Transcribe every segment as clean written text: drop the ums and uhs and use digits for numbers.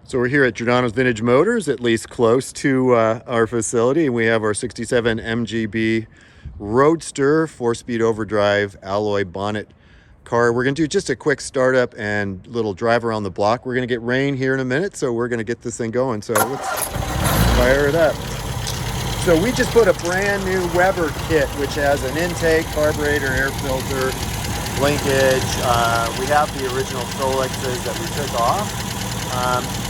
So we're here at Giordano's Vintage Motors, at least close to our facility, and we have our 67 MGB Roadster 4-speed overdrive alloy bonnet car. We're going to do just a quick startup and little drive around the block. We're going to get rain here in a minute, so we're going to get this thing going. So let's fire it up. So we just put a brand new Weber kit, which has an intake, carburetor, air filter, linkage. We have the original Solexes that we took off.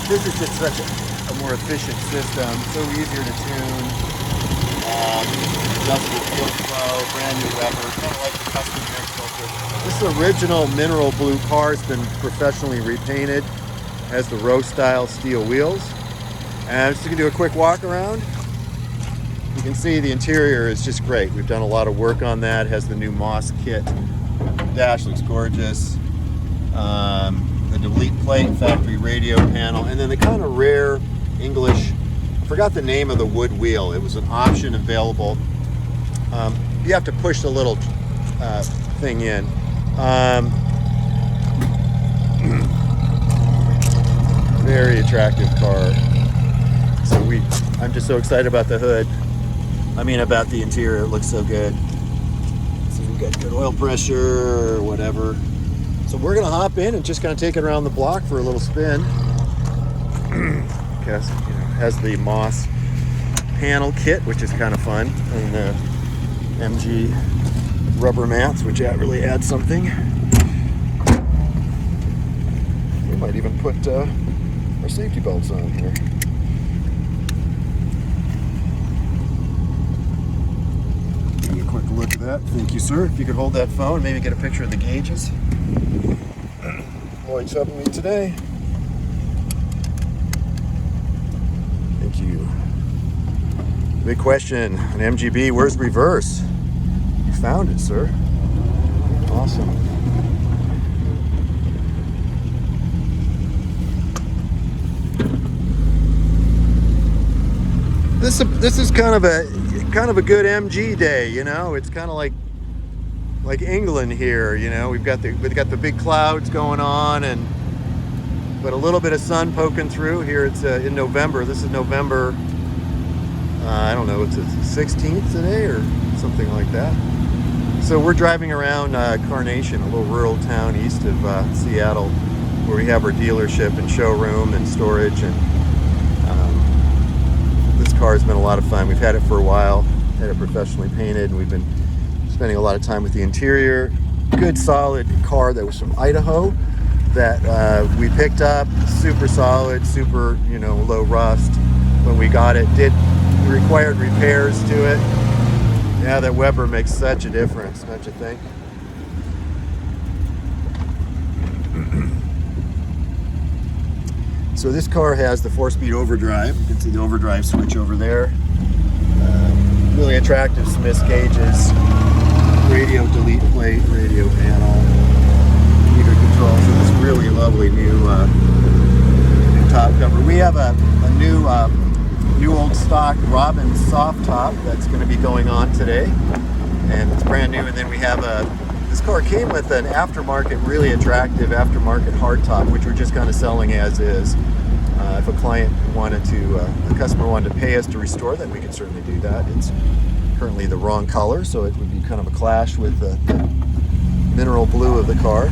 This is just such a more efficient system, so easier to tune. Adjustable fuel flow, brand new Weber, kind of like the custom air filter. This original mineral blue car has been professionally repainted, has the Rostyle steel wheels. And just gonna do a quick walk around. You can see the interior is just great. We've done a lot of work on that. It has the new Moss kit. Dash looks gorgeous. The delete plate, factory radio panel, and then the kind of rare English, I forgot the name of the wood wheel. It was an option available. You have to push the little thing in. Very attractive car. So I'm just so excited about the hood. I mean, about the interior. It looks so good. So we've got good oil pressure or whatever. So we're gonna hop in and just kind of take it around the block for a little spin. Because, has the Moss panel kit, which is kind of fun, and the MG rubber mats, which really adds something. We might even put our safety belts on here. Give you a quick look at that. Thank you, sir. If you could hold that phone, maybe get a picture of the gauges. Lloyd's helping me today. Thank you. Big question, an MGB, where's reverse? You found it, sir. Awesome. This is kind of a good MG day, It's kind of like England here, We've got the big clouds going on, but a little bit of sun poking through. Here it's in November. This is November. I don't know. It's the 16th today or something like that. So we're driving around Carnation, a little rural town east of Seattle, where we have our dealership and showroom and storage. And this car has been a lot of fun. We've had it for a while. Had it professionally painted, and we've been spending a lot of time with the interior. Good solid car that was from Idaho that we picked up. Super solid, super low rust. When we got it, required repairs to it. Yeah, that Weber makes such a difference, don't you think? So this car has the 4-speed overdrive. You can see the overdrive switch over there. Really attractive Smith's gauges. Radio delete plate, radio panel, heater controls, and this really lovely new top cover. We have a new old stock Robbins Softtop that's going to be going on today, and it's brand new. And then we have this car came with an aftermarket, really attractive aftermarket hardtop, which we're just kind of selling as is. If a client a customer wanted to pay us to restore that, we could certainly do that. It's currently the wrong color, so it would be kind of a clash with the mineral blue of the car.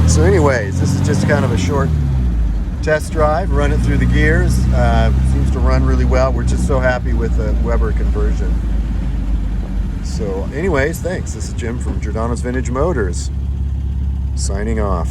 So anyways, this is just kind of a short test drive, run it through the gears. Seems to run really well. We're just so happy with the Weber conversion. So anyways, thanks. This is Jim from Giordano's Vintage Motors, signing off.